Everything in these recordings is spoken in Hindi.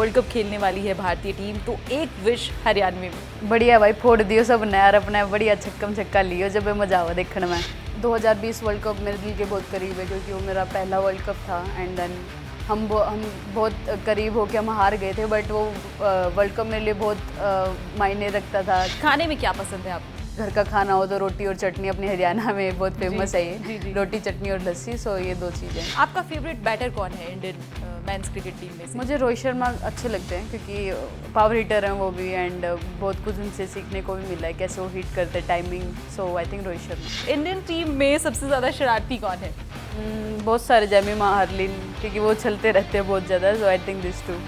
वर्ल्ड कप खेलने वाली है भारतीय टीम, तो एक विश हरियाणवी में। बढ़िया भाई, फोड़ दियो सब ने यार अपने, बढ़िया छक्कम छक्का लियो जब मजा आवा देखने में। 2020 वर्ल्ड कप मेरे दिल के बहुत करीब है क्योंकि वो मेरा पहला वर्ल्ड कप था एंड देन हम बहुत करीब होके हम हार गए थे, बट वो वर्ल्ड कप मेरे लिए बहुत मायने रखता था। खाने में क्या पसंद है आपको? घर का खाना हो तो रोटी और चटनी, अपनी हरियाणा में बहुत फेमस है ये, जी। रोटी चटनी और लस्सी, सो ये दो चीज़ें। आपका फेवरेट बैटर कौन है इंडियन मेंस क्रिकेट टीम में से? मुझे रोहित शर्मा अच्छे लगते हैं क्योंकि पावर हिटर हैं वो भी एंड बहुत कुछ उनसे सीखने को भी मिला है, कैसे वो हिट करते हैं, timing, so I think Rohit Sharma. Indian team में सबसे ज़्यादा शरारती कौन है? बहुत सारे, जमीमा, हरलीन, क्योंकि वो चलते रहते हैं बहुत ज़्यादा, सो आई थिंक दिस टू।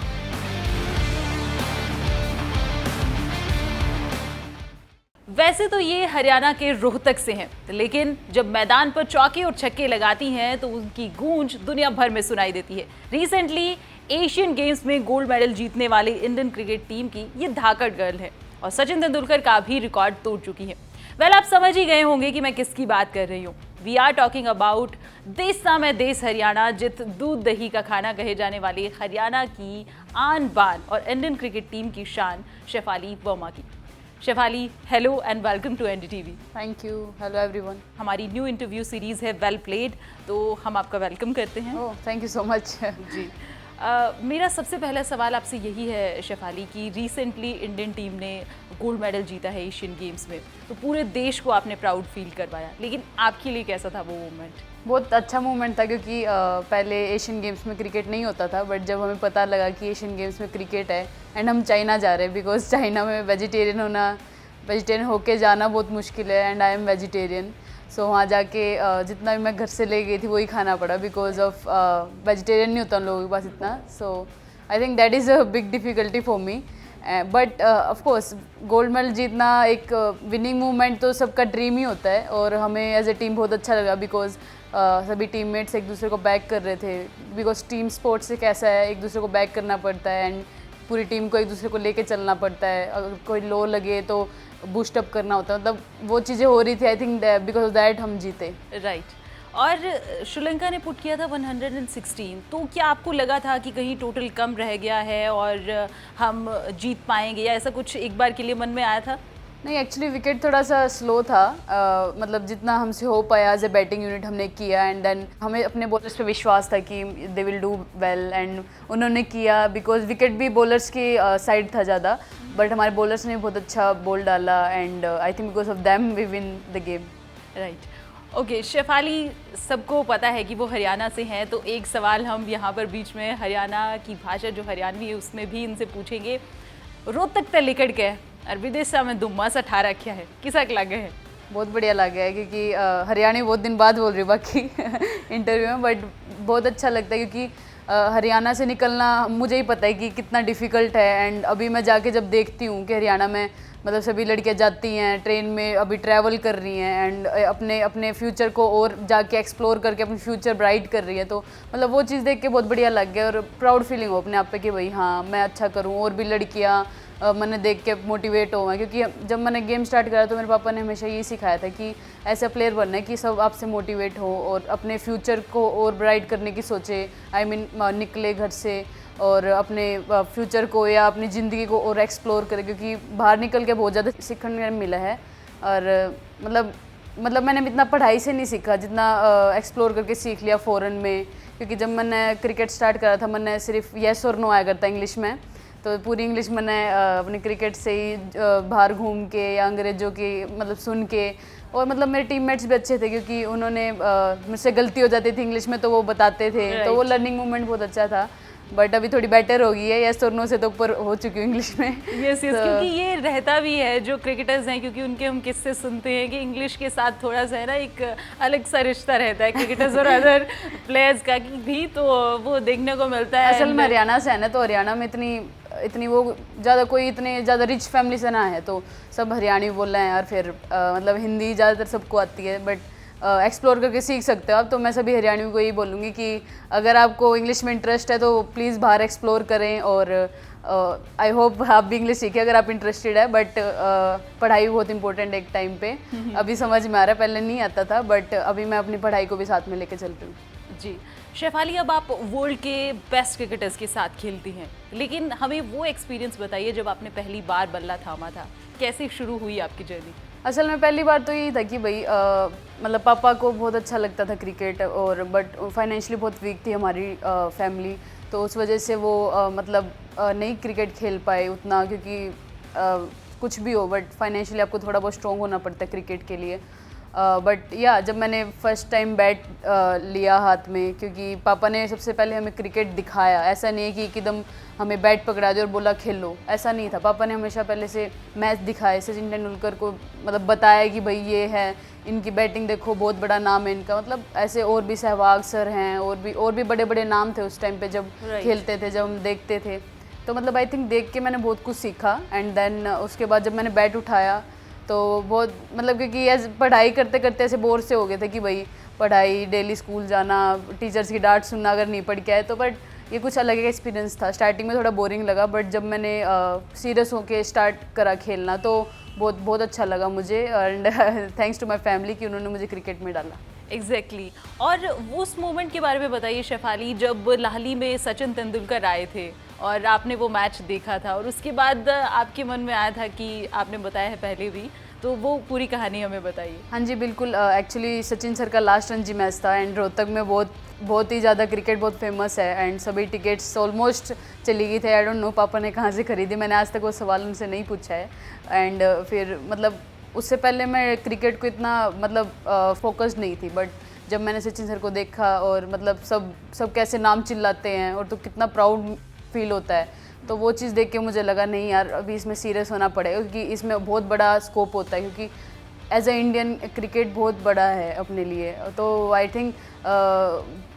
वैसे तो ये हरियाणा के रोहतक से हैं, लेकिन जब मैदान पर चौके और छक्के लगाती हैं तो उनकी गूंज दुनिया भर में सुनाई देती है। रिसेंटली एशियन गेम्स में गोल्ड मेडल जीतने वाली इंडियन क्रिकेट टीम की ये धाकड़ गर्ल है और सचिन तेंदुलकर का भी रिकॉर्ड तोड़ चुकी है। वेल, आप समझ ही गए होंगे कि मैं किसकी बात कर रही हूँ। वी आर टॉकिंग अबाउट देशना में देश हरियाणा, जित दूध दही का खाना कहे जाने वाली हरियाणा की आन बान और इंडियन क्रिकेट टीम की शान शेफाली वर्मा की। Shefali, hello and welcome to NDTV. Thank you, hello everyone. हमारी न्यू इंटरव्यू सीरीज़ है वेल प्लेड, तो हम आपका वेलकम करते हैं। Oh, thank you so much. जी, मेरा सबसे पहला सवाल आपसे यही है शेफाली कि रिसेंटली इंडियन टीम ने गोल्ड मेडल जीता है एशियन गेम्स में, तो पूरे देश को आपने प्राउड फील करवाया, लेकिन आपके लिए कैसा था वो मोमेंट? बहुत अच्छा मूवमेंट था क्योंकि पहले एशियन गेम्स में क्रिकेट नहीं होता था, बट जब हमें पता लगा कि एशियन गेम्स में क्रिकेट है एंड हम चाइना जा रहे हैं, बिकॉज चाइना में वेजिटेरियन होके जाना बहुत मुश्किल है एंड आई एम वेजिटेरियन, सो वहाँ जाके जितना भी मैं घर से ले गई थी वही खाना पड़ा, बिकॉज ऑफ वेजिटेरियन नहीं होता उन लोगों के पास इतना, so I think that is a big difficulty for me. But of course gold medal जीतना एक विनिंग मूवमेंट तो सबका ड्रीम ही होता है और हमें एज ए टीम बहुत अच्छा लगा, बिकॉज सभी टीममेट्स एक दूसरे को बैक कर रहे थे, बिकॉज टीम स्पोर्ट्स से कैसा है, एक दूसरे को बैक करना पड़ता है एंड पूरी टीम को एक दूसरे को लेके चलना पड़ता है, अगर कोई लो लगे तो बूस्ट अप करना होता है, मतलब वो चीज़ें हो रही थी। आई थिंक बिकॉज ऑफ दैट हम जीते। राइट। और श्रीलंका ने पुट किया था 116, तो क्या आपको लगा था कि कहीं टोटल कम रह गया है और हम जीत पाएंगे, या ऐसा कुछ एक बार के लिए मन में आया था? नहीं, एक्चुअली विकेट थोड़ा सा स्लो था, मतलब जितना हमसे हो पाया एज ए बैटिंग यूनिट हमने किया एंड देन हमें अपने बॉलर्स पे विश्वास था कि they will do well and उन्होंने किया, बिकॉज विकेट भी बॉलर्स की साइड था ज़्यादा, बट हमारे बॉलर्स ने बहुत अच्छा बॉल डाला and I think because of them we win the game. Right. Okay Shefali, सबको पता है कि वो हरियाणा से हैं, तो एक सवाल हम यहाँ पर बीच में हरियाणा की भाषा जो हरियाणवी है उसमें भी इनसे पूछेंगे। रोहतक ते लिकड़ के और विदेशा में दुम्मा सा ठा रखा है, किसा लगे है? बहुत बढ़िया लगा है क्योंकि हरियाणवी बहुत दिन बाद बोल रही बाकी इंटरव्यू में, बट बहुत अच्छा लगता है क्योंकि हरियाणा से निकलना मुझे ही पता है कि कितना डिफ़िकल्ट है एंड अभी मैं जाके जब देखती हूँ कि हरियाणा में मतलब सभी लड़कियाँ जाती हैं ट्रेन में, अभी ट्रैवल कर रही हैं एंड अपने फ्यूचर को और जाके एक्सप्लोर करके अपनी फ्यूचर ब्राइट कर रही है, तो मतलब वो चीज़ देख के बहुत बढ़िया लग गया और प्राउड फीलिंग हो अपने आप पे कि भाई हाँ मैं अच्छा करूँ और भी लड़कियाँ मैंने देख के मोटिवेट हुआ, क्योंकि जब मैंने गेम स्टार्ट करा तो मेरे पापा ने हमेशा यही सिखाया था कि ऐसा प्लेयर बनना है कि सब आपसे मोटिवेट हो और अपने फ्यूचर को और ब्राइट करने की सोचे, आई मीन निकले घर से और अपने फ्यूचर को या अपनी ज़िंदगी को और एक्सप्लोर करें, क्योंकि बाहर निकल के बहुत ज़्यादा सीखने मिला है और मतलब मैंने इतना पढ़ाई से नहीं सीखा जितना एक्सप्लोर करके सीख लिया फ़ॉरेन में, क्योंकि जब मैंने क्रिकेट स्टार्ट करा था मैंने सिर्फ येस और नो आया करता इंग्लिश में, तो पूरी इंग्लिश मैंने अपने क्रिकेट से ही बाहर घूम के या अंग्रेज़ों की मतलब सुन के, और मतलब मेरे टीममेट्स भी अच्छे थे क्योंकि उन्होंने मुझसे गलती हो जाती थी इंग्लिश में तो वो बताते थे, तो वो लर्निंग मोमेंट बहुत अच्छा था। बट अभी थोड़ी बेटर हो गई है, यस और नो से तो ऊपर हो चुकी हूँ इंग्लिश में। यस क्योंकि ये रहता भी है जो क्रिकेटर्स हैं, क्योंकि उनके हम किस्से सुनते हैं कि इंग्लिश के साथ थोड़ा सा है ना एक अलग सा रिश्ता रहता है क्रिकेटर्स और अदर प्लेयर्स का भी, तो वो देखने को मिलता है। असल में हरियाणा से है ना, तो हरियाणा में इतनी वो ज़्यादा कोई इतने ज़्यादा रिच फैमिली से ना है, तो सब हरियाणवी बोल रहे हैं और फिर मतलब हिंदी ज़्यादातर सबको आती है, बट एक्सप्लोर करके सीख सकते हो आप, तो मैं सभी हरियाणवी को यही बोलूँगी कि अगर आपको इंग्लिश में इंटरेस्ट है तो प्लीज़ बाहर एक्सप्लोर करें और आई होप आप भी इंग्लिश सीखें अगर आप इंटरेस्टेड है, बट पढ़ाई बहुत इंपॉर्टेंट है एक टाइम पे। अभी समझ में आ रहा है, पहले नहीं आता था, बट अभी मैं अपनी पढ़ाई को भी साथ में लेके चलती हूँ। जी शेफाली, अब आप वर्ल्ड के बेस्ट क्रिकेटर्स के साथ खेलती हैं, लेकिन हमें वो एक्सपीरियंस बताइए जब आपने पहली बार बल्ला थामा था। कैसे शुरू हुई आपकी जर्नी? असल में पहली बार तो यही था कि भाई मतलब पापा को बहुत अच्छा लगता था क्रिकेट, और बट फाइनेंशियली बहुत वीक थी हमारी फैमिली, तो उस वजह से वो मतलब नहीं क्रिकेट खेल पाए उतना, क्योंकि कुछ भी हो बट फाइनेंशियली आपको थोड़ा बहुत स्ट्रॉन्ग होना पड़ता है क्रिकेट के लिए। बट या जब मैंने फर्स्ट टाइम बैट लिया हाथ में, क्योंकि पापा ने सबसे पहले हमें क्रिकेट दिखाया, ऐसा नहीं है कि एकदम हमें बैट पकड़ा दिया और बोला खेलो, ऐसा नहीं था। पापा ने हमेशा पहले से मैच दिखाए, सचिन तेंदुलकर को मतलब बताया कि भाई ये है, इनकी बैटिंग देखो, बहुत बड़ा नाम है इनका, मतलब ऐसे और भी सहवाग सर हैं, और भी बड़े बड़े नाम थे उस टाइम पे जब खेलते थे, जब हम देखते थे। तो मतलब आई थिंक देख के मैंने बहुत कुछ सीखा। एंड देन उसके बाद जब मैंने बैट उठाया तो बहुत मतलब, क्योंकि एज पढ़ाई करते करते ऐसे बोर से हो गए थे कि भाई पढ़ाई, डेली स्कूल जाना, टीचर्स की डांट सुनना अगर नहीं पढ़ के आए तो, बट ये कुछ अलग ही एक्सपीरियंस था। स्टार्टिंग में थोड़ा बोरिंग लगा, बट जब मैंने सीरियस होके स्टार्ट करा खेलना तो बहुत बहुत अच्छा लगा मुझे, and thanks to my family कि उन्होंने मुझे क्रिकेट में डाला। एग्जैक्टली और उस मोमेंट के बारे में बताइए शेफाली, जब लाहली में सचिन तेंदुलकर आए थे और आपने वो मैच देखा था, और उसके बाद आपके मन में आया था कि आपने बताया है पहले भी, तो वो पूरी कहानी हमें बताइए। हाँ जी बिल्कुल, एक्चुअली सचिन सर का लास्ट रणजी मैच था, एंड रोहतक में बहुत ही ज़्यादा क्रिकेट बहुत फेमस है, एंड सभी टिकट्स ऑलमोस्ट चली गई थे। आई डोंट नो पापा ने कहाँ से खरीदी, मैंने आज तक वो सवाल उनसे नहीं पूछा है। एंड फिर मतलब उससे पहले मैं क्रिकेट को इतना मतलब फोकस्ड नहीं थी, बट जब मैंने सचिन सर को देखा और मतलब सब कैसे नाम चिल्लाते हैं और तो कितना प्राउड फील होता है, तो वो चीज़ देख के मुझे लगा नहीं यार अभी इसमें सीरियस होना पड़ेगा, क्योंकि इसमें बहुत बड़ा स्कोप होता है, क्योंकि एज अ इंडियन क्रिकेट बहुत बड़ा है अपने लिए। तो आई थिंक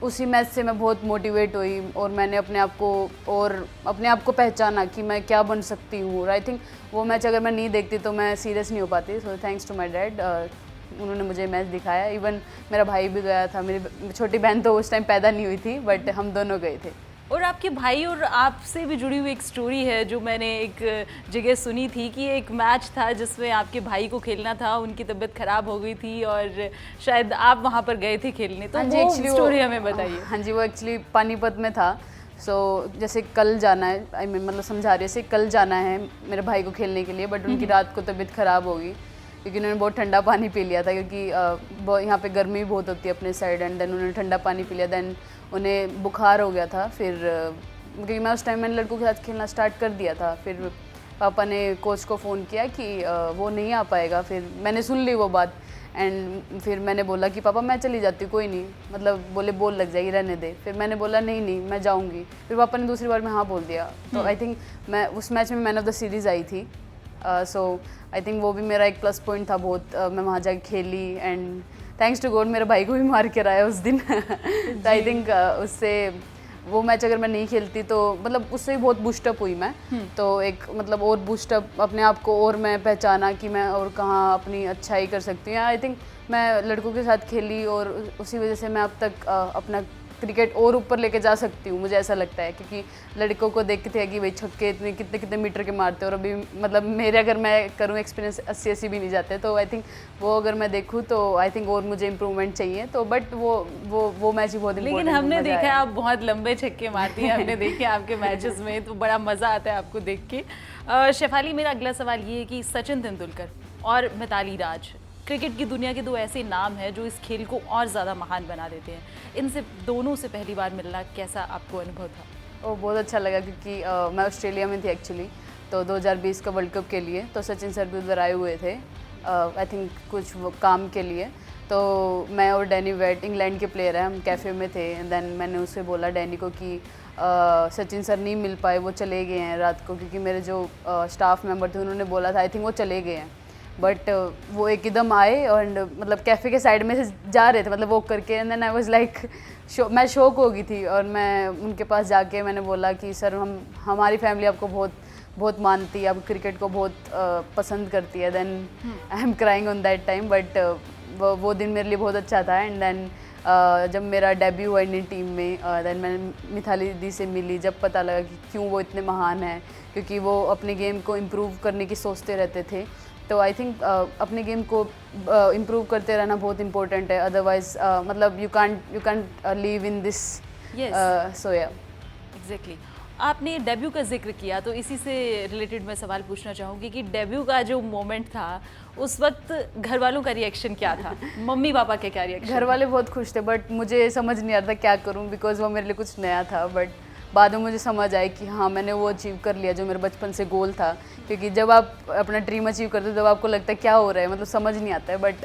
उसी मैच से मैं बहुत मोटिवेट हुई और मैंने अपने आप को पहचाना कि मैं क्या बन सकती हूँ। आई थिंक वो मैच अगर मैं नहीं देखती तो मैं सीरियस नहीं हो पाती। So thanks to my dad, उन्होंने मुझे मैच दिखाया। इवन मेरा भाई भी गया था, मेरी छोटी बहन तो उस टाइम पैदा नहीं हुई थी, बट हम दोनों गए थे। और आपके भाई और आपसे भी जुड़ी हुई एक स्टोरी है जो मैंने एक जगह सुनी थी कि एक मैच था जिसमें आपके भाई को खेलना था, उनकी तबीयत खराब हो गई थी और शायद आप वहाँ पर गए थे खेलने, तो वो स्टोरी हमें बताइए। हाँ जी, वो एक्चुअली पानीपत में था। सो जैसे कल जाना है, आई मीन मतलब समझा रही है, कल जाना है मेरे भाई को खेलने के लिए, बट उनकी रात को तबीयत ख़राब होगी क्योंकि उन्होंने बहुत ठंडा पानी पी लिया था, क्योंकि यहाँ पे गर्मी बहुत होती है अपने साइड, एंड देन उन्होंने ठंडा पानी पी लिया, देन उन्हें बुखार हो गया था। फिर क्योंकि मैं उस टाइम मैंने लड़कों के साथ खेलना स्टार्ट कर दिया था, फिर पापा ने कोच को फ़ोन किया कि वो नहीं आ पाएगा। फिर मैंने सुन ली वो बात, एंड फिर मैंने बोला कि पापा मैं चली जाती हूँ, कोई नहीं, मतलब बोले बोल लग जाएगी, रहने दे। फिर मैंने बोला नहीं मैं जाऊँगी। फिर पापा ने दूसरी बार में हाँ बोल दिया। तो आई थिंक मैं उस मैच में मैन ऑफ द सीरीज़ आई थी। सो आई थिंक वो भी मेरा एक प्लस पॉइंट था बहुत। मैं वहाँ जाके खेली, एंड थैंक्स टू गॉड मेरे भाई को भी मार के आया उस दिन। तो आई थिंक उससे वो मैच अगर मैं नहीं खेलती तो मतलब उससे भी बहुत बूस्टअप हुई मैं। तो एक मतलब और बूस्टअप अपने आप को, और मैं पहचाना कि मैं और कहाँ अपनी अच्छाई कर सकती हूँ। आई थिंक मैं लड़कों के साथ खेली और उसी वजह से मैं अब तक अपना क्रिकेट और ऊपर लेके जा सकती हूँ, मुझे ऐसा लगता है। क्योंकि लड़कों को देखते हैं कि भाई छक्के इतने कितने मीटर के मारते हैं, और अभी मतलब मेरे अगर मैं करूँ एक्सपीरियंस 80 भी नहीं जाते। तो आई थिंक वो अगर मैं देखूँ तो आई थिंक और मुझे इम्प्रूवमेंट चाहिए। तो बट वो मैच ही बहुत इम्पोर्टेंट। लेकिन हमने देखा है आप बहुत लंबे छक्के मारती हैं, हमने देखे आपके मैचेस में, तो बड़ा मज़ा आता है आपको देख के। शेफाली, मेरा अगला सवाल ये है कि सचिन तेंदुलकर और मिताली राज क्रिकेट की दुनिया के दो ऐसे नाम हैं जो इस खेल को और ज़्यादा महान बना देते हैं। इनसे दोनों से पहली बार मिलना कैसा आपको अनुभव था? वो बहुत अच्छा लगा, क्योंकि मैं ऑस्ट्रेलिया में थी एक्चुअली, तो 2020 का वर्ल्ड कप के लिए। तो सचिन सर भी उधर आए हुए थे, आई थिंक कुछ काम के लिए। तो मैं और डैनी वेट, इंग्लैंड के प्लेयर हैं, हम कैफ़े में थे। देन मैंने उससे बोला डैनी को कि सचिन सर नहीं मिल पाए, वो चले गए हैं रात को, क्योंकि मेरे जो स्टाफ मेंबर थे उन्होंने बोला था आई थिंक वो चले गए हैं। बट वो एकदम आए और मतलब कैफ़े के साइड में से जा रहे थे, मतलब वॉक करके, and then I was like मैं शॉक हो गई थी। और मैं उनके पास जाके मैंने बोला कि सर हमारी फैमिली आपको बहुत मानती है, आप क्रिकेट को बहुत पसंद करती है। Then I am crying on that time, but वो दिन मेरे लिए बहुत अच्छा था। एंड देन जब मेरा डेब्यू हुआ इंडियन टीम में, देन मैंने मिताली दीदी से मिली, जब पता लगा कि क्यों वो इतने महान हैं, क्योंकि वो अपने गेम को इम्प्रूव करने की सोचते रहते थे। तो आई थिंक अपने गेम को इम्प्रूव करते रहना बहुत इंपॉर्टेंट है। अदरवाइज मतलब you can't live in this Yes. सो या एग्जैक्टली आपने डेब्यू का जिक्र किया तो इसी से रिलेटेड मैं सवाल पूछना चाहूँगी कि डेब्यू का जो मोमेंट था उस वक्त घर वालों का रिएक्शन क्या था? मम्मी पापा के क्या रिएक्शन? घर वाले बहुत खुश थे, बट मुझे समझ नहीं आ रहा था क्या करूं, बिकॉज वो मेरे लिए कुछ नया था। बट बाद में मुझे समझ आया कि हाँ, मैंने वो अचीव कर लिया जो मेरे बचपन से गोल था। क्योंकि जब आप अपना ड्रीम अचीव करते हो तब आपको लगता है क्या हो रहा है, मतलब समझ नहीं आता है। बट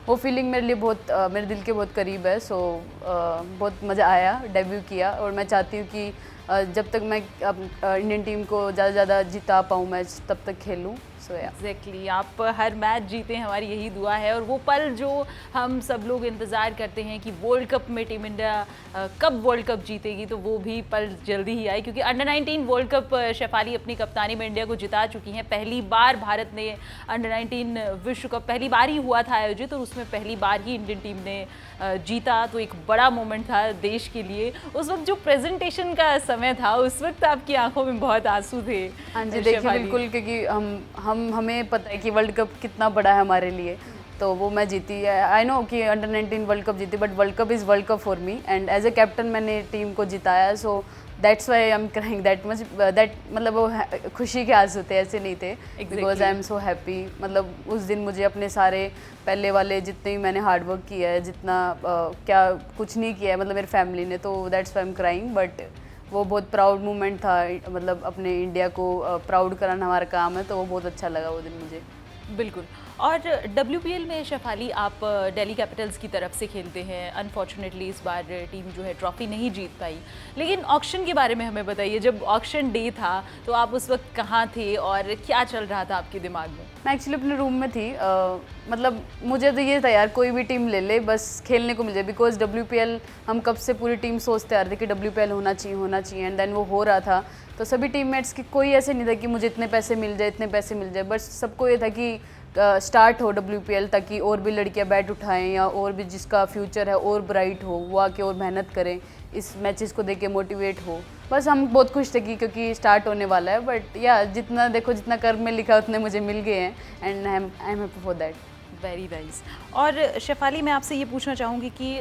वो फीलिंग मेरे लिए बहुत मेरे दिल के बहुत करीब है। सो बहुत मज़ा आया डेब्यू किया, और मैं चाहती हूँ कि जब तक मैं इंडियन टीम को ज़्यादा से ज़्यादा जिता पाऊँ मैच, तब तक खेलूँ। सो या एग्जैक्टली आप हर मैच जीते, हमारी यही दुआ है। और वो पल जो हम सब लोग इंतज़ार करते हैं कि वर्ल्ड कप में टीम इंडिया कब वर्ल्ड कप जीतेगी, तो वो भी पल जल्दी ही आए। क्योंकि अंडर 19 वर्ल्ड कप शेफाली अपनी कप्तानी में इंडिया को जिता चुकी हैं। पहली बार भारत ने अंडर 19 विश्व कप पहली बार ही हुआ था आयोजित, और उसमें पहली बार ही इंडियन टीम ने जीता। तो एक बड़ा मोमेंट था देश के लिए। उस वक्त जो प्रेजेंटेशन का समय था, उस वक्त आपकी आंखों में बहुत आंसू थे। हाँ जी, देखिए बिल्कुल, क्योंकि हमें पता है कि वर्ल्ड कप कितना बड़ा है हमारे लिए। तो वो मैं जीती है। आई नो कि अंडर 19 वर्ल्ड कप जीती, but world cup is world cup for me, and as a captain मैंने टीम को जिताया। So that's why I am crying that much, that मतलब वो खुशी के आंसू थे, ऐसे नहीं थे। Because I am so happy. मतलब उस दिन मुझे अपने सारे पहले वाले जितने भी मैंने हार्डवर्क किया है, जितना क्या कुछ नहीं किया है मतलब मेरी फैमिली ने, तो that's why I am crying. But वो बहुत प्राउड मोमेंट था, मतलब अपने इंडिया को प्राउड कराना हमारा काम है, तो वो बहुत अच्छा लगा वो दिन मुझे। बिल्कुल। और WPL में शेफाली आप दिल्ली कैपिटल्स की तरफ से खेलते हैं। अनफॉर्चुनेटली इस बार टीम जो है ट्रॉफी नहीं जीत पाई। लेकिन ऑक्शन के बारे में हमें बताइए, जब ऑक्शन डे था तो आप उस वक्त कहाँ थे और क्या चल रहा था आपके दिमाग में? मैं एक्चुअली अपने रूम में थी। मतलब मुझे तो ये था यार, कोई भी टीम ले ले, बस खेलने को मिल जाए। बिकॉज WPL हम कब से पूरी टीम सोचते आ रहे थे कि WPL होना चाहिए, एंड देन वो हो रहा था। तो सभी टीममेट्स की कोई ऐसे नहीं था कि मुझे इतने पैसे मिल जाए, इतने पैसे मिल जाए। बस सबको ये था कि स्टार्ट हो WPL, ताकि और भी लड़कियां बैट उठाएं, या और भी जिसका फ्यूचर है और ब्राइट हो, वो आके और मेहनत करें, इस मैचेस को देख के मोटिवेट हो। बस हम बहुत खुश थे कि क्योंकि स्टार्ट होने वाला है। बट या जितना देखो, जितना कर्म में लिखा उतने मुझे मिल गए हैं, and I am happy for that. Very nice. और शेफाली मैं आपसे ये पूछना चाहूँगी कि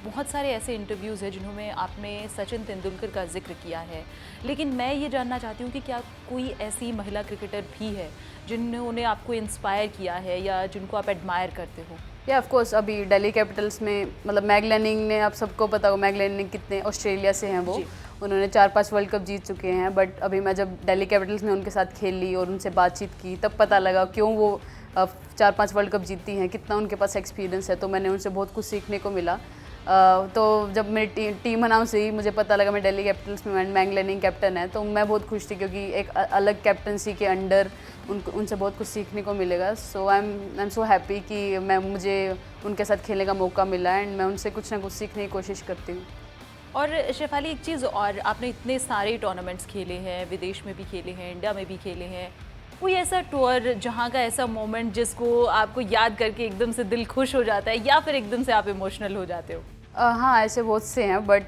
बहुत सारे ऐसे इंटरव्यूज़ हैं जिन्होंने आपने सचिन तेंदुलकर का जिक्र किया है, लेकिन मैं ये जानना चाहती हूँ कि क्या कोई ऐसी महिला क्रिकेटर भी है जिन्होंने आपको इंस्पायर किया है या जिनको आप एडमायर करते हो? या ऑफ कोर्स, अभी दिल्ली कैपिटल्स में मतलब मैग लैनिंग ने, आप सबको पता हो मैग लैनिंग कितने ऑस्ट्रेलिया से हैं वो। उन्होंने 4-5 वर्ल्ड कप जीत चुके हैं। बट अभी मैं जब दिल्ली कैपिटल्स में उनके साथ खेली और उनसे बातचीत की, तब पता लगा क्यों वो 4-5 वर्ल्ड कप जीती हैं, कितना उनके पास एक्सपीरियंस है। तो मैंने उनसे बहुत कुछ सीखने को मिला। तो जब मेरी टीम अनाउंस हुई, मुझे पता लगा मैं दिल्ली कैपिटल्स में मैग लैनिंग कैप्टन है, तो मैं बहुत खुश थी, क्योंकि एक अलग कैप्टनसी के अंडर उनसे बहुत कुछ सीखने को मिलेगा। सो आई एम सो हैप्पी कि मुझे उनके साथ खेलने का मौका मिला, एंड मैं उनसे कुछ ना कुछ सीखने की कोशिश करती हूँ। और शेफाली एक चीज़ और, आपने इतने सारे टूर्नामेंट्स खेले हैं, विदेश में भी खेले हैं, इंडिया में भी खेले हैं। कोई ऐसा टूर जहाँ का ऐसा मोमेंट जिसको आपको याद करके एकदम से दिल खुश हो जाता है, या फिर एकदम से आप इमोशनल हो जाते हो? हाँ, ऐसे बहुत से हैं। बट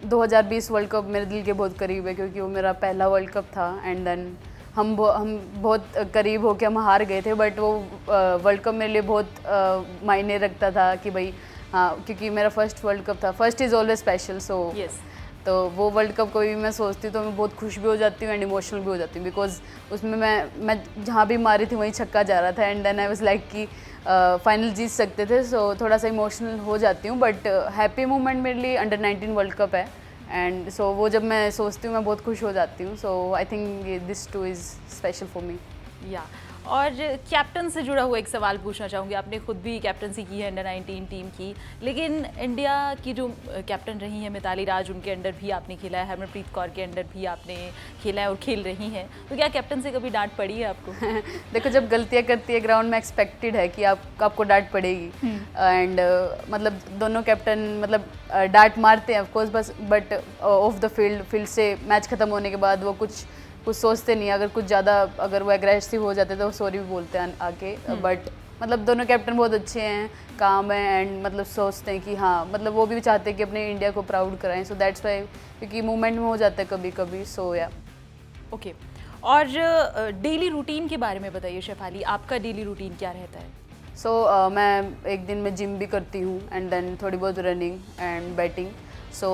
2020 वर्ल्ड कप मेरे दिल के बहुत करीब है, क्योंकि वो मेरा पहला वर्ल्ड कप था, एंड देन हम बहुत करीब होके हम हार गए थे। बट वो वर्ल्ड कप मेरे लिए बहुत मायने रखता था कि भाई हाँ, क्योंकि मेरा फर्स्ट वर्ल्ड कप था। First is always special. So तो वो वर्ल्ड कप को भी मैं सोचती हूँ तो मैं बहुत खुश भी हो जाती हूँ एंड इमोशनल भी हो जाती हूँ, बिकॉज उसमें मैं जहाँ भी मारी थी वहीं छक्का जा रहा था, and then I was like कि फाइनल जीत सकते थे। सो थोड़ा सा इमोशनल हो जाती हूँ। बट हैप्पी मोमेंट मेरे लिए अंडर 19 वर्ल्ड कप है, एंड सो वो जब मैं सोचती हूँ मैं बहुत खुश हो जाती हूँ। So I think this too is special for me. या और कैप्टन से जुड़ा हुआ एक सवाल पूछना चाहूँगी। आपने खुद भी कैप्टनसी की है अंडर 19 टीम की, लेकिन इंडिया की जो कैप्टन रही हैं मिताली राज, उनके अंडर भी आपने खेला है, हरमनप्रीत कौर के अंडर भी आपने खेला है और खेल रही हैं। तो क्या कैप्टन से कभी डांट पड़ी है आपको? देखो, जब गलतियाँ करती है ग्राउंड में एक्सपेक्टेड है कि आपको डांट पड़ेगी, एंड मतलब दोनों कैप्टन मतलब डांट मारते हैं of course, but of the field से मैच ख़त्म होने के बाद वो कुछ सोचते नहीं। अगर कुछ ज़्यादा अगर वो एग्रेसिव हो जाते तो सॉरी भी बोलते हैं आके। बट मतलब दोनों कैप्टन बहुत अच्छे हैं, काम है, एंड मतलब सोचते हैं कि हाँ, मतलब वो भी चाहते हैं कि अपने इंडिया को प्राउड कराएं। सो दैट्स वाई, क्योंकि मूवमेंट में हो जाता है कभी कभी। सो या ओके। और डेली रूटीन के बारे में बताइए शेफाली, आपका डेली रूटीन क्या रहता है? सो मैं एक दिन में जिम भी करती हूँ, एंड देन थोड़ी बहुत रनिंग एंड बैटिंग। सो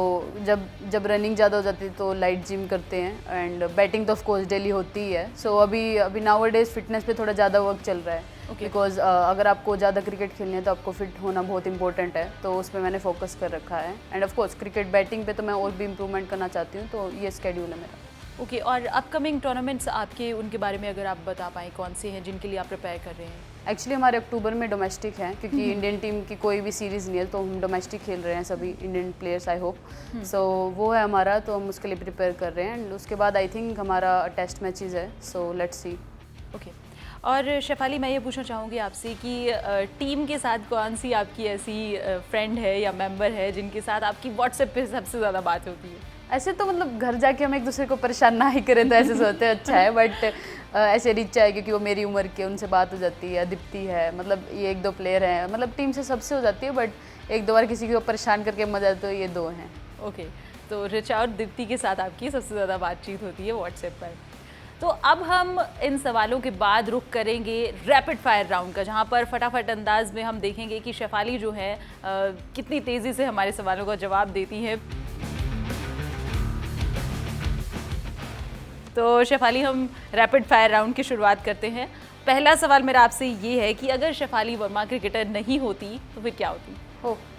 जब रनिंग ज़्यादा हो जाती है तो लाइट जिम करते हैं एंड बैटिंग तो ऑफ कोर्स डेली होती ही है. सो अभी नाउ डेज फिटनेस पे थोड़ा ज़्यादा वर्क चल रहा है बिकॉज अगर आपको ज़्यादा क्रिकेट खेलनी है तो आपको फिट होना बहुत इंपॉर्टेंट है. तो उस पर मैंने फोकस कर रखा है end of course cricket batting पे तो मैं और भी इम्प्रूवमेंट करना चाहती हूँ. तो ये स्केड्यूल है मेरा. ओके और अपकमिंग टूर्नामेंट्स आपके उनके बारे में अगर आप बता पाएँ कौन से हैं जिनके लिए आप प्रिपेयर कर रहे हैं? एक्चुअली हमारे अक्टूबर में डोमेस्टिक हैं क्योंकि इंडियन टीम की कोई भी सीरीज़ नहीं है तो हम डोमेस्टिक खेल रहे हैं सभी इंडियन प्लेयर्स आई होप. सो वो है हमारा तो हम उसके लिए प्रिपेयर कर रहे हैं एंड उसके बाद आई थिंक हमारा टेस्ट मैचेस है. So let's see. ओके और शेफाली मैं ये पूछना चाहूँगी आपसे कि टीम के साथ कौन सी आपकी ऐसी फ्रेंड है या मेंबर है जिनके साथ आपकी व्हाट्सएप पे सबसे ज़्यादा बात होती है? ऐसे तो मतलब घर जाके हम एक दूसरे को परेशान ना ही करें तो ऐसे सोचते हैं अच्छा है. बट ऐसे रिचा है क्योंकि वो मेरी उम्र के उनसे बात हो जाती है. दीप्ति है मतलब ये 1-2 प्लेयर हैं मतलब टीम से सबसे हो जाती है बट 1-2 बार किसी को परेशान करके मजा आता है तो ये 2 हैं. ओके तो रिचा और दीप्ति के साथ आपकी सबसे ज़्यादा बातचीत होती है व्हाट्सएप पर. तो अब हम इन सवालों के बाद रुख करेंगे रैपिड फायर राउंड का जहां पर फटाफट अंदाज में हम देखेंगे कि शेफाली जो है कितनी तेज़ी से हमारे सवालों का जवाब देती है. तो शेफाली हम रैपिड फायर राउंड की शुरुआत करते हैं. पहला सवाल मेरा आपसे ये है कि अगर शेफाली वर्मा क्रिकेटर नहीं होती तो फिर क्या होती?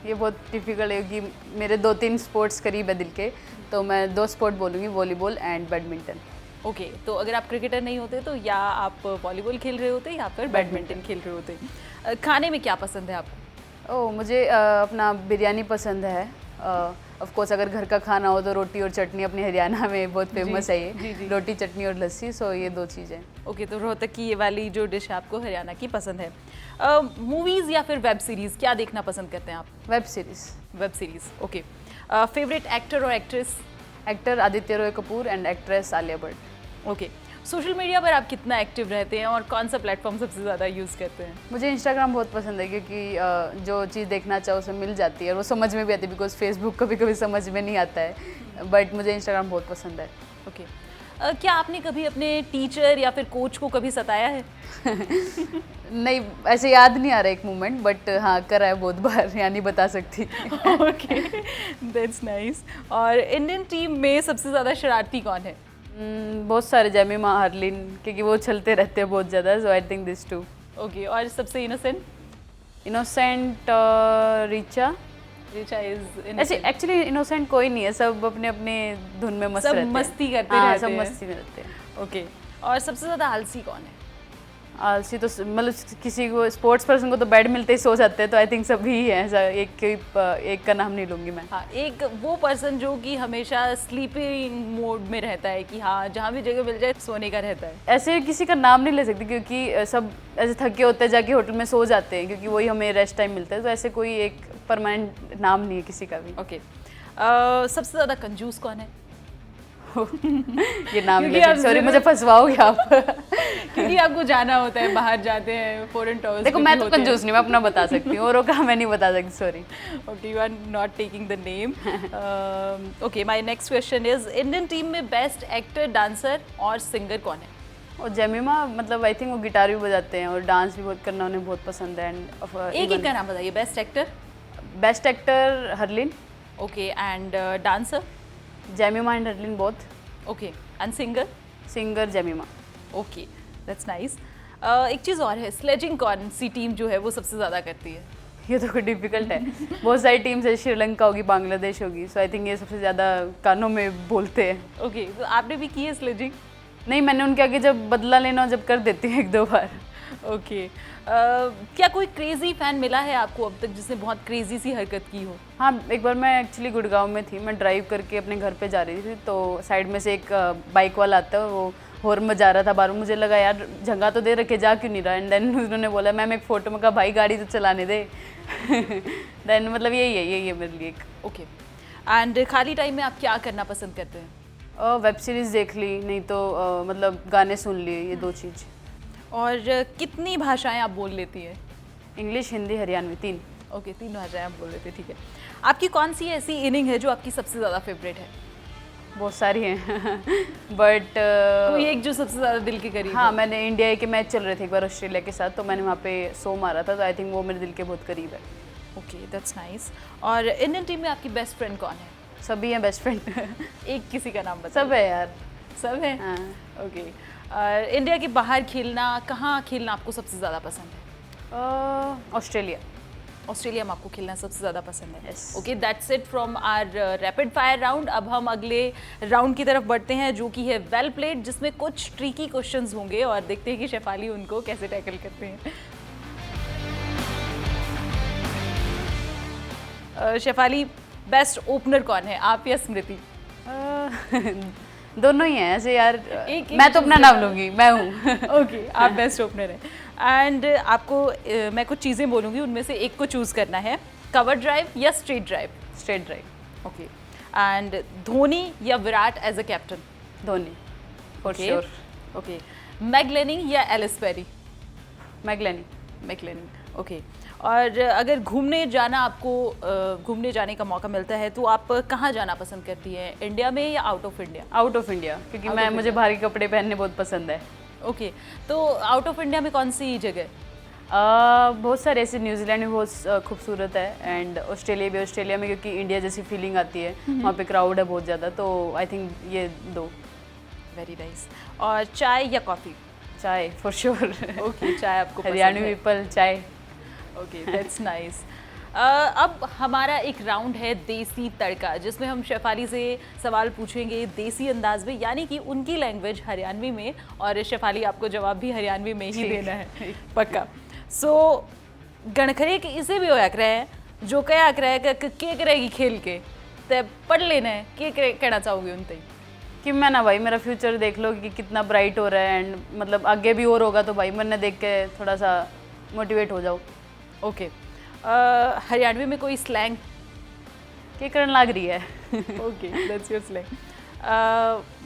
ये बहुत डिफिकल्ट है क्योंकि मेरे 2-3 स्पोर्ट्स करीब है दिल के. तो मैं 2 स्पोर्ट बोलूँगी, वॉलीबॉल एंड बैडमिंटन. ओके तो अगर आप क्रिकेटर नहीं होते तो या आप वॉलीबॉल खेल रहे होते या फिर बैडमिंटन खेल रहे होते. खाने में क्या पसंद है आपको? मुझे अपना बिरयानी पसंद है. ऑफ कोर्स अगर घर का खाना हो तो रोटी और चटनी अपने हरियाणा में बहुत फेमस है ये. रोटी चटनी और लस्सी. सो ये 2 चीज़ें. ओके तो रोहतक की ये वाली जो डिश आपको हरियाणा की पसंद है. मूवीज़ या फिर वेब सीरीज़ क्या देखना पसंद करते हैं आप? Web series. Web series. Okay favourite actor और actress? Actor Aditya Roy Kapur and actress Alia Bhatt. Okay social media पर आप कितना एक्टिव रहते हैं और कौन सा प्लेटफॉर्म सबसे ज़्यादा यूज़ करते हैं? मुझे इंस्टाग्राम बहुत पसंद है क्योंकि जो चीज़ देखना चाहो उसे मिल जाती है और वो समझ में भी आती है बिकॉज फेसबुक कभी कभी समझ में नहीं आता है. बट मुझे इंस्टाग्राम बहुत पसंद है. ओके क्या आपने कभी अपने टीचर या फिर कोच को कभी सताया है? नहीं ऐसे याद नहीं आ रहा एक मोमेंट बट हाँ करा है बहुत बार. यानी बता सकती. Okay that's nice. और इंडियन टीम में सबसे ज़्यादा शरारती कौन है? बहुत सारे. जेमिमा, हरलिन क्योंकि वो चलते रहते हैं बहुत ज़्यादा. सो आई थिंक दिस 2. ओके और सबसे इनोसेंट? रिचा. रिचा इज ऐसे एक्चुअली इनोसेंट कोई नहीं है. सब अपने अपने धुन में मस्त रहते हैं. मस्ती करते रहते हैं. सब मस्ती में रहते हैं. ओके और सबसे ज़्यादा आलसी कौन है? आलसी तो मतलब किसी को स्पोर्ट्स पर्सन को तो बेड मिलते ही सो जाते हैं. तो आई थिंक सभी ही हैं. ऐसा एक का नाम नहीं लूँगी मैं. हाँ एक वो पर्सन जो कि हमेशा स्लीपिंग मोड में रहता है कि हाँ जहाँ भी जगह मिल जाए सोने का रहता है. ऐसे किसी का नाम नहीं ले सकती क्योंकि सब ऐसे थके होते हैं जाके होटल में सो जाते हैं क्योंकि वही हमें रेस्ट टाइम मिलता है. तो ऐसे कोई एक परमानेंट नाम नहीं है किसी का भी. ओके सबसे ज़्यादा कंजूस कौन है? ये नाम सॉरी मुझे फंसवाओगे आप. क्योंकि आपको जाना होता है, बाहर जाते हैं, फॉरेन टूर्स. देखो मैं तो कंजूस नहीं, मैं अपना बता सकती हूँ. औरों का मैं नहीं बता सकती. Sorry. Okay you are not taking the name. Okay my next question is Indian team में बेस्ट एक्टर, डांसर और सिंगर कौन है? और जेमिमा मतलब आई थिंक वो गिटार भी बजाते हैं और डांस भी बहुत करना उन्हें बहुत पसंद है. एंड एक का नाम बताइए. Best actor Harleen. Okay and dancer? Jemimah and Harleen both. Okay and singer? Jemimah. Okay that's nice. एक चीज़ और है, स्लेजिंग कौन सी टीम जो है वो सबसे ज़्यादा करती है? ये तो कुछ डिफिकल्ट है. बहुत सारी टीम्स है. श्रीलंका होगी, बांग्लादेश होगी. सो आई थिंक ये सबसे ज़्यादा कानों में बोलते हैं. ओके तो आपने भी की है स्लेजिंग? नहीं मैंने उनके आगे जब बदला लेना हो जब कर देती हूँ 1-2 बार. ओके क्या कोई क्रेजी फैन मिला है आपको अब तक जिसने बहुत क्रेजी सी हरकत की हो? हाँ एक बार मैं एक्चुअली गुड़गांव में थी. मैं ड्राइव करके अपने घर पे जा रही थी तो साइड में से एक बाइक वाला आता है. वो हॉर्न बजा रहा था बाहर. मुझे लगा यार जगह तो दे रखे, जा क्यों नहीं रहा. एंड देन उन्होंने बोला मैम एक फ़ोटो में कहा भाई गाड़ी तो चलाने दे. देन मतलब यही है मेरे लिए एक. ओके एंड खाली टाइम में आप क्या करना पसंद करते हैं? वेब सीरीज़ देख ली, नहीं तो मतलब गाने सुन लिए. ये 2 चीज़. और कितनी भाषाएं आप बोल लेती हैं? इंग्लिश, हिंदी, हरियाणवी. 3. ओके 3 भाषाएं आप बोल लेते हैं. ठीक है. आपकी कौन सी ऐसी इनिंग है जो आपकी सबसे ज़्यादा फेवरेट है? बहुत सारी हैं बट कोई एक जो सबसे ज़्यादा दिल के करीब? हाँ मैंने इंडिया के मैच चल रहे थे एक बार ऑस्ट्रेलिया के साथ तो मैंने वहाँ पे 100 मारा था. तो आई थिंक वो मेरे दिल के बहुत करीब है. Okay that's nice. और इंडियन टीम में आपकी बेस्ट फ्रेंड कौन है? सभी हैं बेस्ट फ्रेंड। एक किसी का नाम बताओ। सब है यार। सब है। हाँ। ओके। इंडिया के बाहर खेलना, कहाँ खेलना आपको सबसे ज़्यादा पसंद है? ऑस्ट्रेलिया। ऑस्ट्रेलिया में आपको खेलना सबसे ज़्यादा पसंद है। Yes. Okay, that's it from our rapid fire round. अब हम अगले राउंड की तरफ बढ़ते हैं जो कि है वेल प्लेड, जिसमें कुछ ट्रिकी क्वेश्चंस होंगे और देखते हैं कि शेफाली उनको कैसे टैकल करते हैं। शेफाली, बेस्ट ओपनर कौन है, आप या स्मृति? दोनों ही हैं ऐसे यार। एक मैं तो अपना नाम लूँगी, मैं हूँ। ओके, आप बेस्ट ओपनर हैं। एंड आपको मैं कुछ चीज़ें बोलूँगी, उनमें से एक को चूज़ करना है, कवर ड्राइव या straight drive? Straight drive. Okay. And Dhoni या Virat as a captain? Dhoni for sure. Okay. Meg Lanning या Ellyse Perry? Meg Lanning. Meg Lanning, okay. और अगर घूमने जाना आपको घूमने जाने का मौका मिलता है तो आप कहाँ जाना पसंद करती हैं, इंडिया में या out of India? Out of India, क्योंकि मुझे बाहर के कपड़े पहनने बहुत पसंद है। ओके, तो आउट ऑफ इंडिया में कौन सी जगह? बहुत सारे ऐसे, न्यूजीलैंड भी बहुत खूबसूरत है एंड ऑस्ट्रेलिया भी। ऑस्ट्रेलिया में क्योंकि इंडिया जैसी फीलिंग आती है, वहाँ पे क्राउड है बहुत ज़्यादा, तो आई थिंक ये दो। Very nice. और चाय या कॉफ़ी? चाय फॉर श्योर। ओके, चाय आपको पसंद हरियाणवी है। पीपल चाय। Okay, that's nice. अब हमारा एक राउंड है देसी तड़का, जिसमें हम शेफाली से सवाल पूछेंगे देसी अंदाज में, यानी कि उनकी लैंग्वेज हरियाणवी में, और शेफाली आपको जवाब भी हरियाणवी में ही देना है, पक्का। सो गणखरे के इसे भी होया करे हैं जो क्या करे के करेगी खेल के ते पढ़ लेना है, के कहना चाहोगे उन तई? कि मैं ना भाई, मेरा फ्यूचर देख लो कि कितना ब्राइट हो रहा है एंड मतलब आगे भी और होगा, तो भाई मैंने देख के थोड़ा सा मोटिवेट हो जाओ। ओके। हरियाणवी में कोई स्लैंग? क्या करन लाग रही है? Okay, that's your slang.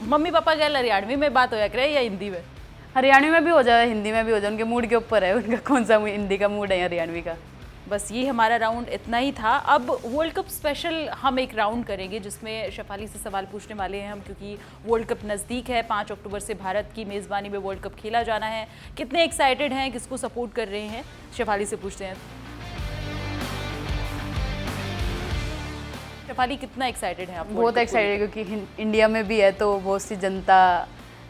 Mummy papa क्या हरियाणवी में बात होया करे या हिंदी में? हरियाणवी में भी हो जाए, हिंदी में भी हो जाए, उनके मूड के ऊपर है, उनका कौन सा हिंदी का मूड है हरियाणवी का। बस ये हमारा राउंड इतना ही था। अब वर्ल्ड कप स्पेशल हम एक राउंड करेंगे जिसमें शेफाली से सवाल पूछने वाले हैं हम, क्योंकि वर्ल्ड कप नज़दीक है। 5 अक्टूबर से भारत की मेज़बानी में वर्ल्ड कप खेला जाना है। कितने एक्साइटेड हैं, किसको सपोर्ट कर रहे हैं, शेफाली से पूछते हैं। शेफाली, कितना एक्साइटेड है आप? बहुत एक्साइटेड, क्योंकि इंडिया में भी है तो बहुत सी जनता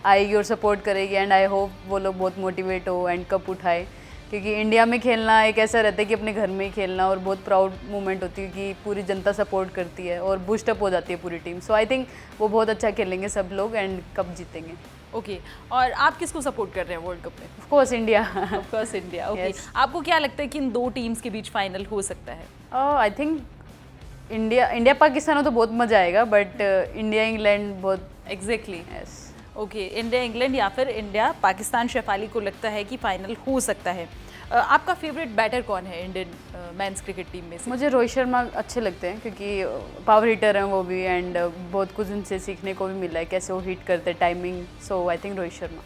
आएगी और सपोर्ट करेगी एंड आई होप वो लोग बहुत मोटिवेट हो एंड कप उठाए, क्योंकि इंडिया में खेलना एक ऐसा रहता है कि अपने घर में ही खेलना, और बहुत प्राउड मोमेंट होती है कि पूरी जनता सपोर्ट करती है और बूस्ट अप हो जाती है पूरी टीम। सो आई थिंक वो बहुत अच्छा खेलेंगे सब लोग एंड कप जीतेंगे। ओके, और आप किसको सपोर्ट कर रहे हैं वर्ल्ड कप में? Of course India. Of course India. Okay, आपको क्या लगता है कि इन दो टीम्स के बीच फाइनल हो सकता है? आई थिंक इंडिया पाकिस्तान हो तो बहुत मजा आएगा, बट इंडिया इंग्लैंड बहुत। Exactly. Yes. Okay, India England या फिर इंडिया पाकिस्तान, शेफाली को लगता है कि फाइनल हो सकता है। आपका फेवरेट बैटर कौन है इंडियन मेंस क्रिकेट टीम में से? मुझे रोहित शर्मा अच्छे लगते हैं, क्योंकि पावर हिटर हैं वो भी एंड बहुत कुछ उनसे सीखने को भी मिला है, कैसे वो हिट करते हैं, timing. So I think Rohit Sharma.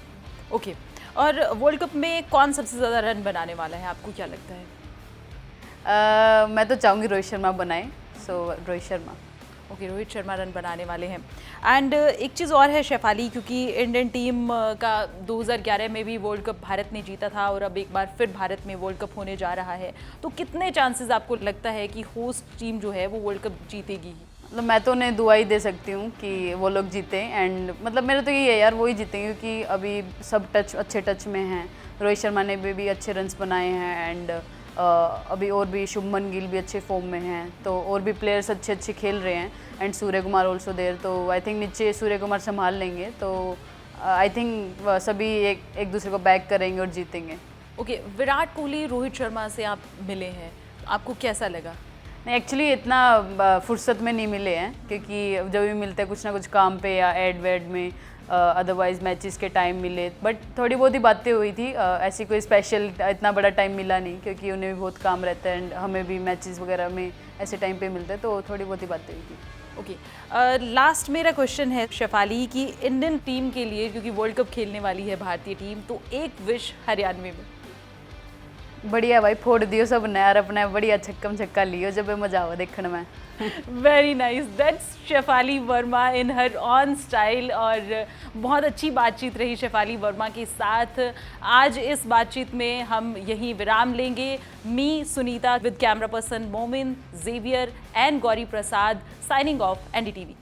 Okay, और वर्ल्ड कप में कौन सबसे ज़्यादा रन बनाने वाला है, आपको क्या लगता है? मैं तो चाहूँगी रोहित शर्मा बनाए, सो रोहित शर्मा। ओके, रोहित शर्मा रन बनाने वाले हैं। एंड एक चीज़ और है शेफाली, क्योंकि इंडियन टीम का 2011 में भी वर्ल्ड कप भारत ने जीता था और अब एक बार फिर भारत में वर्ल्ड कप होने जा रहा है, तो कितने चांसेस आपको लगता है कि होस्ट टीम जो है वो वर्ल्ड कप जीतेगी? मतलब मैं तो उन्हें दुआ ही दे सकती हूँ कि वो लोग जीतें एंड मतलब मेरा तो यही है यार, वो ही जीतेंगे, क्योंकि अभी सब अच्छे टच में हैं। रोहित शर्मा ने भी अच्छे रन्स बनाए हैं एंड अभी और भी शुभमन गिल भी अच्छे फॉर्म में हैं, तो और भी प्लेयर्स अच्छे खेल रहे हैं and Surya Kumar also there, तो आई थिंक नीचे सूर्य कुमार संभाल लेंगे, तो आई थिंक सभी एक दूसरे को बैक करेंगे और जीतेंगे। ओके, विराट कोहली, रोहित शर्मा से आप मिले हैं, आपको कैसा लगा? नहीं, एक्चुअली इतना फुर्सत में नहीं मिले हैं, क्योंकि जब भी मिलते हैं कुछ ना कुछ काम पे या एड वेड में, अदरवाइज मैचेस के टाइम मिले, बट थोड़ी बहुत ही बातें हुई थी। ऐसी कोई स्पेशल इतना बड़ा टाइम मिला नहीं, क्योंकि उन्हें भी बहुत काम रहता है एंड हमें भी मैचेस वगैरह में ऐसे टाइम पे मिलते हैं, तो थोड़ी बहुत ही बातें हुई थी। ओके, लास्ट मेरा क्वेश्चन है शेफाली की इंडियन टीम के लिए, क्योंकि वर्ल्ड कप खेलने वाली है भारतीय टीम, तो एक विश हरियाणवी में। बढ़िया भाई, फोड़ दियो सब ने यार अपने, बढ़िया छक्कम छक्का लियो जब मजा आवा देखने में। Very nice, that's Shefali Verma in her own style. और बहुत अच्छी बातचीत रही शेफाली वर्मा के साथ। आज इस बातचीत में हम यहीं विराम लेंगे। Me Sunita with camera person Momin, Xavier and Gauri Prasad signing off NDTV.